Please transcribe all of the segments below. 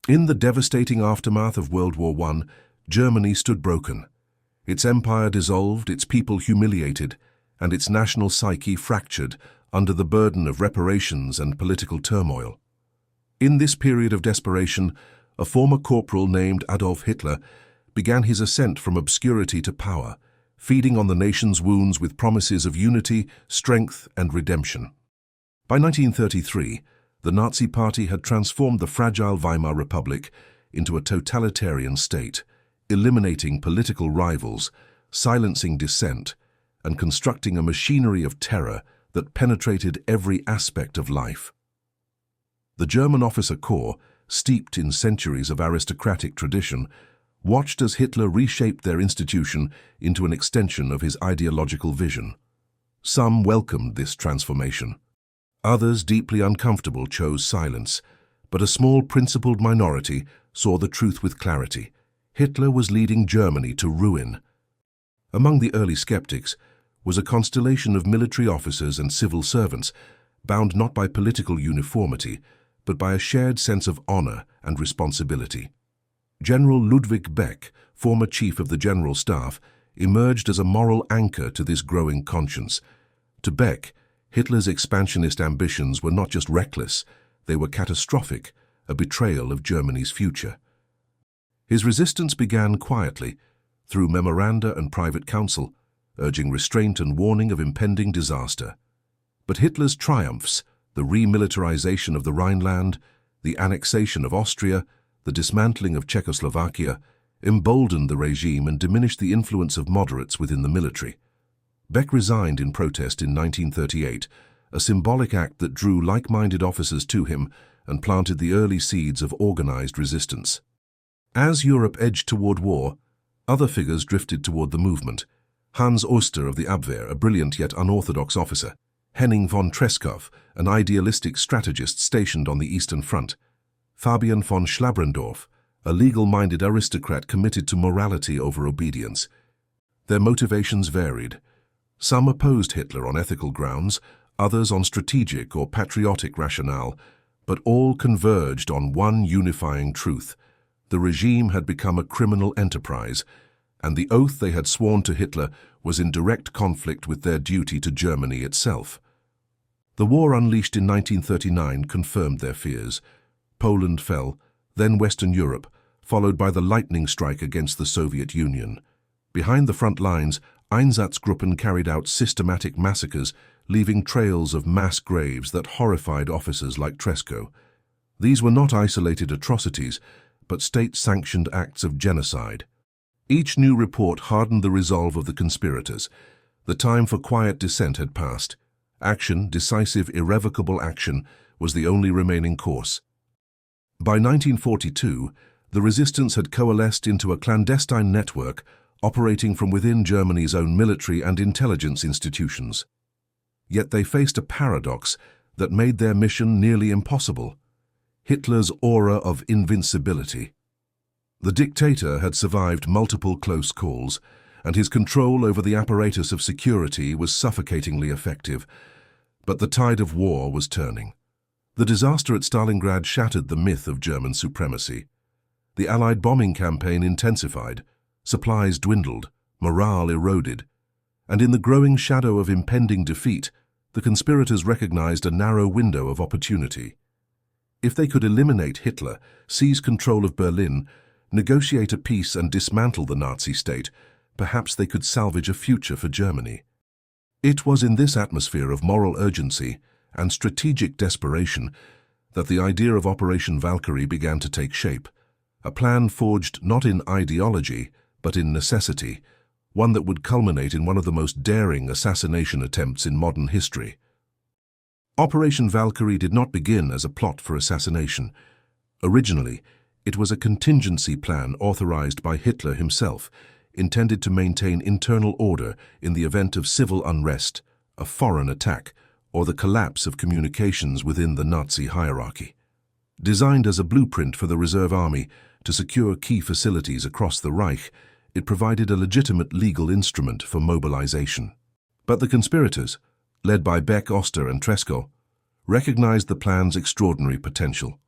In the devastating aftermath of World War I, Germany stood broken. Its empire dissolved, its people humiliated, and its national psyche fractured under the burden of reparations and political turmoil. In this period of desperation, a former corporal named Adolf Hitler began his ascent from obscurity to power, feeding on the nation's wounds with promises of unity, strength, and redemption. By 1933, the Nazi Party had transformed the fragile Weimar Republic into a totalitarian state, eliminating political rivals, silencing dissent, and constructing a machinery of terror that penetrated every aspect of life. The German officer corps, steeped in centuries of aristocratic tradition, watched as Hitler reshaped their institution into an extension of his ideological vision. Some welcomed this transformation. Others, deeply uncomfortable, chose silence, but a small principled minority saw the truth with clarity. Hitler was leading Germany to ruin. Among the early skeptics was a constellation of military officers and civil servants, bound not by political uniformity, but by a shared sense of honor and responsibility. General Ludwig Beck, former chief of the General Staff, emerged as a moral anchor to this growing conscience. To Beck, Hitler's expansionist ambitions were not just reckless, they were catastrophic, a betrayal of Germany's future. His resistance began quietly, through memoranda and private counsel, urging restraint and warning of impending disaster. But Hitler's triumphs, the remilitarization of the Rhineland, the annexation of Austria, the dismantling of Czechoslovakia, emboldened the regime and diminished the influence of moderates within the military. Beck resigned in protest in 1938, a symbolic act that drew like-minded officers to him and planted the early seeds of organized resistance. As Europe edged toward war, other figures drifted toward the movement. Hans Oster of the Abwehr, a brilliant yet unorthodox officer; Henning von Treschow, an idealistic strategist stationed on the Eastern Front; Fabian von Schlabrendorf, a legal-minded aristocrat committed to morality over obedience. Their motivations varied. Some opposed Hitler on ethical grounds, others on strategic or patriotic rationale, but all converged on one unifying truth. The regime had become a criminal enterprise, and the oath they had sworn to Hitler was in direct conflict with their duty to Germany itself. The war unleashed in 1939 confirmed their fears. Poland fell, then Western Europe, followed by the lightning strike against the Soviet Union. Behind the front lines, Einsatzgruppen carried out systematic massacres, leaving trails of mass graves that horrified officers like Treschow. These were not isolated atrocities, but state-sanctioned acts of genocide. Each new report hardened the resolve of the conspirators. The time for quiet dissent had passed. Action, decisive, irrevocable action, was the only remaining course. By 1942, the resistance had coalesced into a clandestine network operating from within Germany's own military and intelligence institutions. Yet they faced a paradox that made their mission nearly impossible: Hitler's aura of invincibility. The dictator had survived multiple close calls, and his control over the apparatus of security was suffocatingly effective. But the tide of war was turning. The disaster at Stalingrad shattered the myth of German supremacy. The Allied bombing campaign intensified, supplies dwindled, morale eroded, and in the growing shadow of impending defeat, the conspirators recognized a narrow window of opportunity. If they could eliminate Hitler, seize control of Berlin, negotiate a peace and dismantle the Nazi state, perhaps they could salvage a future for Germany. It was in this atmosphere of moral urgency and strategic desperation that the idea of Operation Valkyrie began to take shape, a plan forged not in ideology, but in necessity, one that would culminate in one of the most daring assassination attempts in modern history. Operation Valkyrie did not begin as a plot for assassination. Originally, it was a contingency plan authorized by Hitler himself, intended to maintain internal order in the event of civil unrest, a foreign attack, or the collapse of communications within the Nazi hierarchy. Designed as a blueprint for the Reserve Army to secure key facilities across the Reich, it provided a legitimate legal instrument for mobilization. But the conspirators, led by Beck, Oster, and Treschow, recognized the plan's extraordinary potential.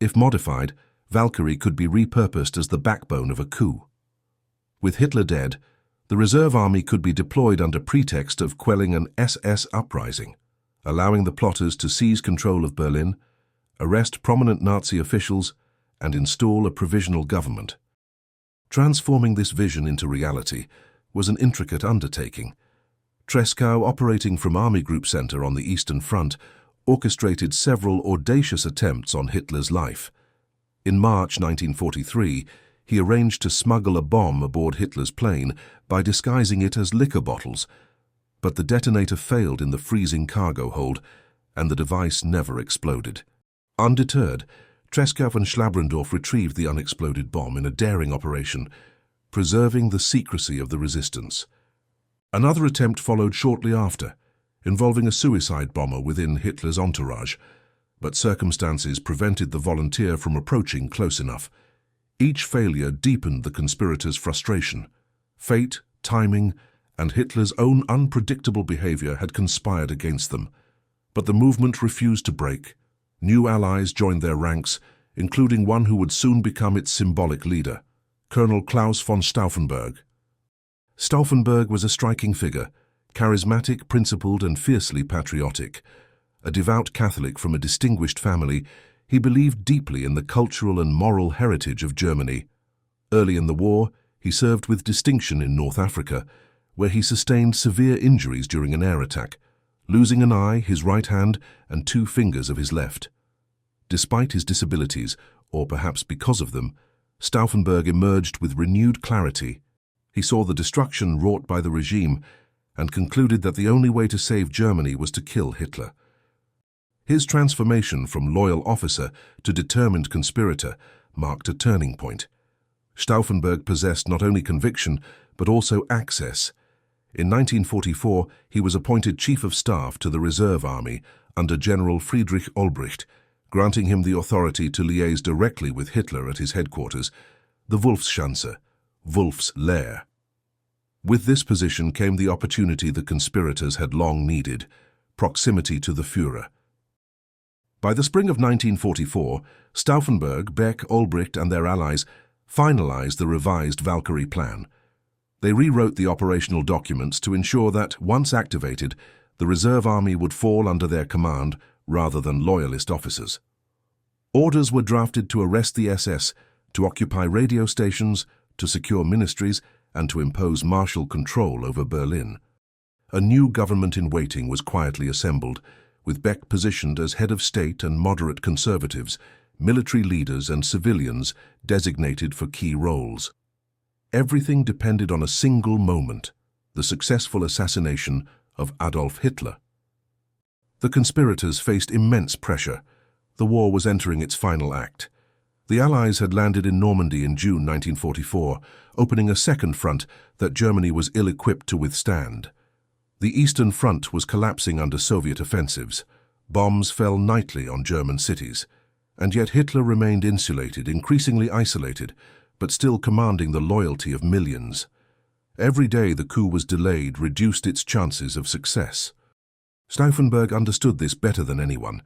If modified, Valkyrie could be repurposed as the backbone of a coup. With Hitler dead, the reserve army could be deployed under pretext of quelling an SS uprising, allowing the plotters to seize control of Berlin, arrest prominent Nazi officials, and install a provisional government. Transforming this vision into reality was an intricate undertaking. Tresckow, operating from Army Group Center on the Eastern Front, orchestrated several audacious attempts on Hitler's life. In March 1943, he arranged to smuggle a bomb aboard Hitler's plane by disguising it as liquor bottles, but the detonator failed in the freezing cargo hold, and the device never exploded. Undeterred, Tresckow and Schlabrendorff retrieved the unexploded bomb in a daring operation, preserving the secrecy of the resistance. Another attempt followed shortly after, involving a suicide bomber within Hitler's entourage, but circumstances prevented the volunteer from approaching close enough. Each failure deepened the conspirators' frustration. Fate, timing, and Hitler's own unpredictable behavior had conspired against them. But the movement refused to break. New allies joined their ranks, including one who would soon become its symbolic leader, Colonel Klaus von Stauffenberg. Stauffenberg was a striking figure, charismatic, principled, and fiercely patriotic. A devout Catholic from a distinguished family, he believed deeply in the cultural and moral heritage of Germany. Early in the war, he served with distinction in North Africa, where he sustained severe injuries during an air attack, losing an eye, his right hand, and 2 fingers of his left. Despite his disabilities, or perhaps because of them, Stauffenberg emerged with renewed clarity. He saw the destruction wrought by the regime and concluded that the only way to save Germany was to kill Hitler. His transformation from loyal officer to determined conspirator marked a turning point. Stauffenberg possessed not only conviction, but also access. In 1944, he was appointed Chief of Staff to the Reserve Army under General Friedrich Olbricht, granting him the authority to liaise directly with Hitler at his headquarters, the Wolfschanze, Wolf's Lair. With this position came the opportunity the conspirators had long needed, proximity to the Führer. By the spring of 1944, Stauffenberg, Beck, Olbricht, and their allies finalized the revised Valkyrie plan. They rewrote the operational documents to ensure that, once activated, the reserve army would fall under their command rather than loyalist officers. Orders were drafted to arrest the SS, to occupy radio stations, to secure ministries, and to impose martial control over Berlin. A new government in waiting was quietly assembled, with Beck positioned as head of state and moderate conservatives, military leaders and civilians designated for key roles. Everything depended on a single moment, the successful assassination of Adolf Hitler. The conspirators faced immense pressure. The war was entering its final act. The Allies had landed in Normandy in June 1944, opening a second front that Germany was ill-equipped to withstand. The Eastern Front was collapsing under Soviet offensives. Bombs fell nightly on German cities. And yet Hitler remained insulated, increasingly isolated, but still commanding the loyalty of millions. Every day the coup was delayed reduced its chances of success. Stauffenberg understood this better than anyone.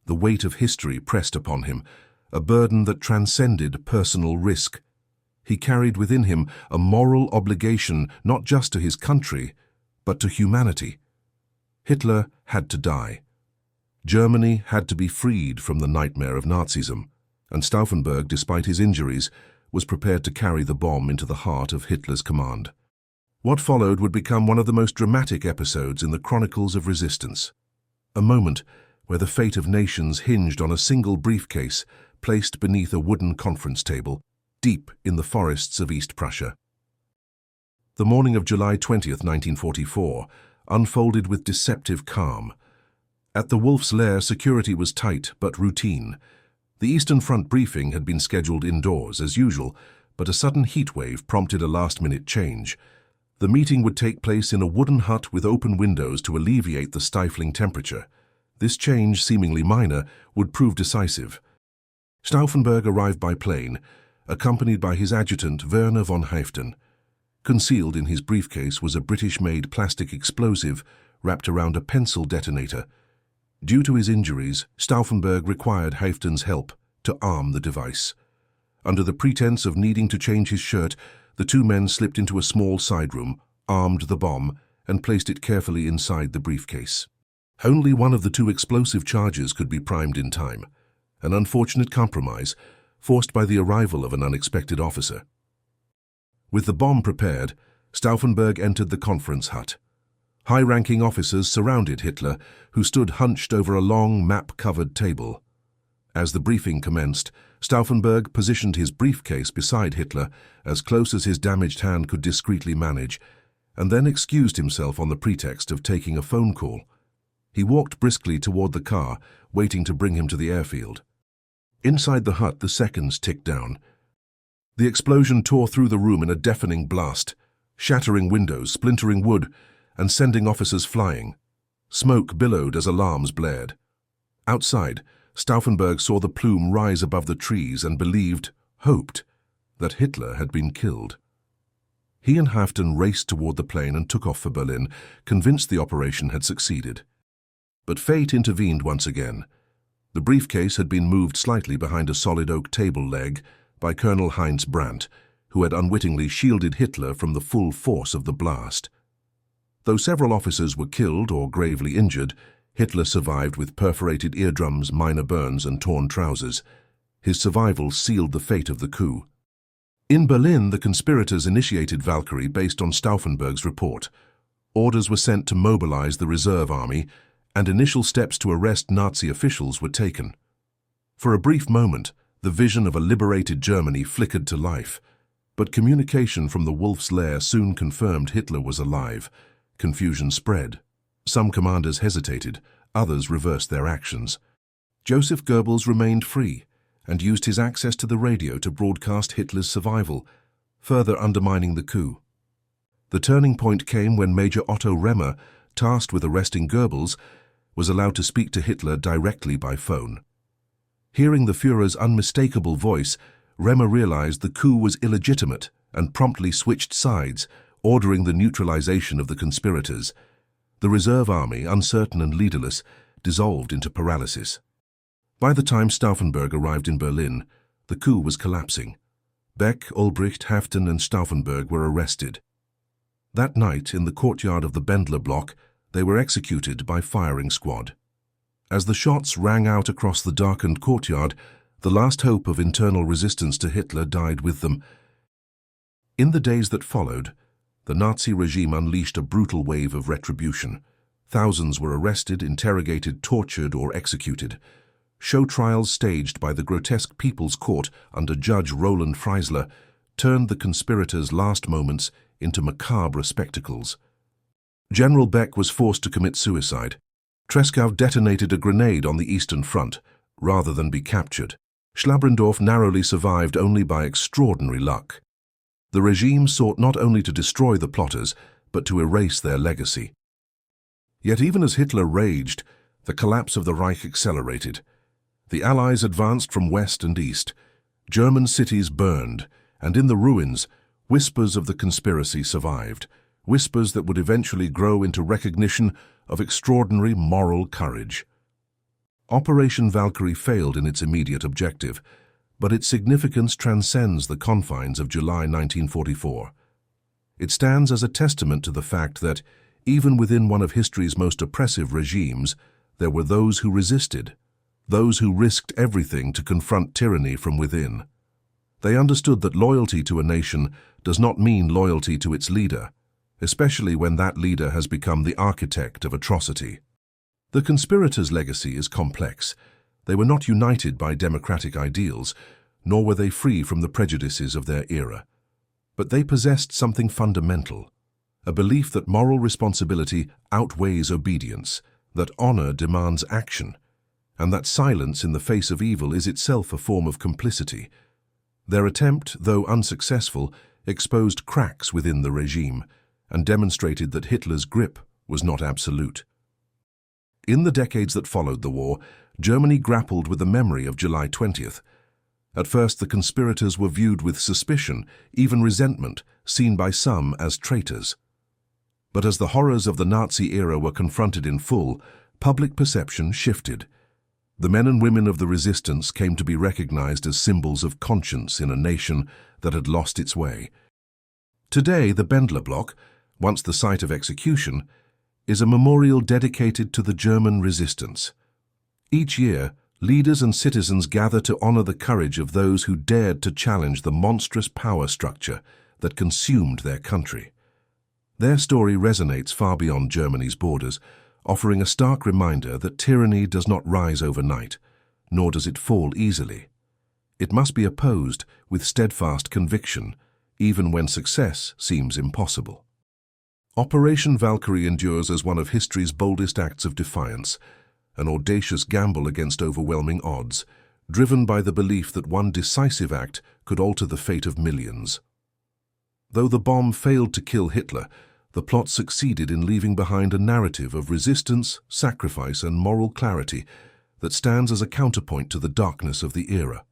The weight of history pressed upon him, a burden that transcended personal risk. He carried within him a moral obligation not just to his country, but to humanity. Hitler had to die. Germany had to be freed from the nightmare of Nazism, and Stauffenberg, despite his injuries, was prepared to carry the bomb into the heart of Hitler's command. What followed would become one of the most dramatic episodes in the chronicles of resistance. A moment where the fate of nations hinged on a single briefcase placed beneath a wooden conference table, deep in the forests of East Prussia. The morning of July 20th, 1944, unfolded with deceptive calm. At the Wolf's Lair, security was tight but routine. The Eastern Front briefing had been scheduled indoors, as usual, but a sudden heatwave prompted a last-minute change. The meeting would take place in a wooden hut with open windows to alleviate the stifling temperature. This change, seemingly minor, would prove decisive. Stauffenberg arrived by plane, accompanied by his adjutant Werner von Haeften. Concealed in his briefcase was a British-made plastic explosive wrapped around a pencil detonator. Due to his injuries, Stauffenberg required Haeften's help to arm the device. Under the pretense of needing to change his shirt, the two men slipped into a small side room, armed the bomb, and placed it carefully inside the briefcase. Only one of the two explosive charges could be primed in time, an unfortunate compromise forced by the arrival of an unexpected officer. With the bomb prepared, Stauffenberg entered the conference hut. High-ranking officers surrounded Hitler, who stood hunched over a long, map-covered table. As the briefing commenced, Stauffenberg positioned his briefcase beside Hitler, as close as his damaged hand could discreetly manage, and then excused himself on the pretext of taking a phone call. He walked briskly toward the car, waiting to bring him to the airfield. Inside the hut, the seconds ticked down. The explosion tore through the room in a deafening blast, shattering windows, splintering wood, and sending officers flying. Smoke billowed as alarms blared. Outside, Stauffenberg saw the plume rise above the trees and hoped, that Hitler had been killed. He and Haften raced toward the plane and took off for Berlin, convinced the operation had succeeded. But fate intervened once again. The briefcase had been moved slightly behind a solid oak table leg by Colonel Heinz Brandt, who had unwittingly shielded Hitler from the full force of the blast. Though several officers were killed or gravely injured, Hitler survived with perforated eardrums, minor burns, and torn trousers. His survival sealed the fate of the coup. In Berlin, the conspirators initiated Valkyrie based on Stauffenberg's report. Orders were sent to mobilize the reserve army, and initial steps to arrest Nazi officials were taken. For a brief moment, the vision of a liberated Germany flickered to life, but communication from the Wolf's Lair soon confirmed Hitler was alive. Confusion spread. Some commanders hesitated, others reversed their actions. Joseph Goebbels remained free and used his access to the radio to broadcast Hitler's survival, further undermining the coup. The turning point came when Major Otto Remmer, tasked with arresting Goebbels, was allowed to speak to Hitler directly by phone. Hearing the Führer's unmistakable voice, Remmer realized the coup was illegitimate and promptly switched sides, ordering the neutralization of the conspirators. The reserve army, uncertain and leaderless, dissolved into paralysis. By the time Stauffenberg arrived in Berlin, the coup was collapsing. Beck, Ulbricht, Haften, and Stauffenberg were arrested. That night, in the courtyard of the Bendler block, they were executed by firing squad. As the shots rang out across the darkened courtyard, the last hope of internal resistance to Hitler died with them. In the days that followed, the Nazi regime unleashed a brutal wave of retribution. Thousands were arrested, interrogated, tortured, or executed. Show trials staged by the grotesque People's Court under Judge Roland Freisler turned the conspirators' last moments into macabre spectacles. General Beck was forced to commit suicide. Treschow detonated a grenade on the Eastern Front, rather than be captured. Schlabrendorf narrowly survived only by extraordinary luck. The regime sought not only to destroy the plotters, but to erase their legacy. Yet even as Hitler raged, the collapse of the Reich accelerated. The Allies advanced from west and east. German cities burned, and in the ruins, whispers of the conspiracy survived, whispers that would eventually grow into recognition of extraordinary moral courage. Operation Valkyrie failed in its immediate objective, but its significance transcends the confines of July 1944. It stands as a testament to the fact that, even within one of history's most oppressive regimes, there were those who resisted, those who risked everything to confront tyranny from within. They understood that loyalty to a nation does not mean loyalty to its leader, especially when that leader has become the architect of atrocity. The conspirators' legacy is complex. They were not united by democratic ideals, nor were they free from the prejudices of their era. But they possessed something fundamental, a belief that moral responsibility outweighs obedience, that honor demands action, and that silence in the face of evil is itself a form of complicity. Their attempt, though unsuccessful, exposed cracks within the regime and demonstrated that Hitler's grip was not absolute. In the decades that followed the war, Germany grappled with the memory of July 20th. At first, the conspirators were viewed with suspicion, even resentment, seen by some as traitors. But as the horrors of the Nazi era were confronted in full, public perception shifted. The men and women of the resistance came to be recognized as symbols of conscience in a nation that had lost its way. Today, the Bendler Block, once the site of execution, is a memorial dedicated to the German resistance. Each year, leaders and citizens gather to honor the courage of those who dared to challenge the monstrous power structure that consumed their country. Their story resonates far beyond Germany's borders, offering a stark reminder that tyranny does not rise overnight, nor does it fall easily. It must be opposed with steadfast conviction, even when success seems impossible. Operation Valkyrie endures as one of history's boldest acts of defiance, an audacious gamble against overwhelming odds, driven by the belief that one decisive act could alter the fate of millions. Though the bomb failed to kill Hitler, the plot succeeded in leaving behind a narrative of resistance, sacrifice, and moral clarity that stands as a counterpoint to the darkness of the era.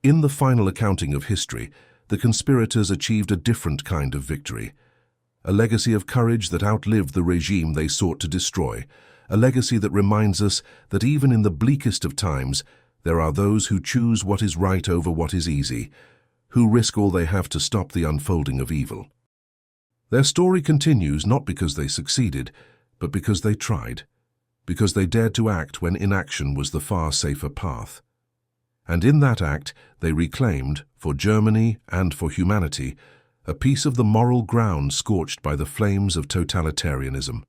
In the final accounting of history, the conspirators achieved a different kind of victory, a legacy of courage that outlived the regime they sought to destroy, a legacy that reminds us that even in the bleakest of times, there are those who choose what is right over what is easy, who risk all they have to stop the unfolding of evil. Their story continues not because they succeeded, but because they tried, because they dared to act when inaction was the far safer path. And in that act, they reclaimed, for Germany and for humanity, a piece of the moral ground scorched by the flames of totalitarianism.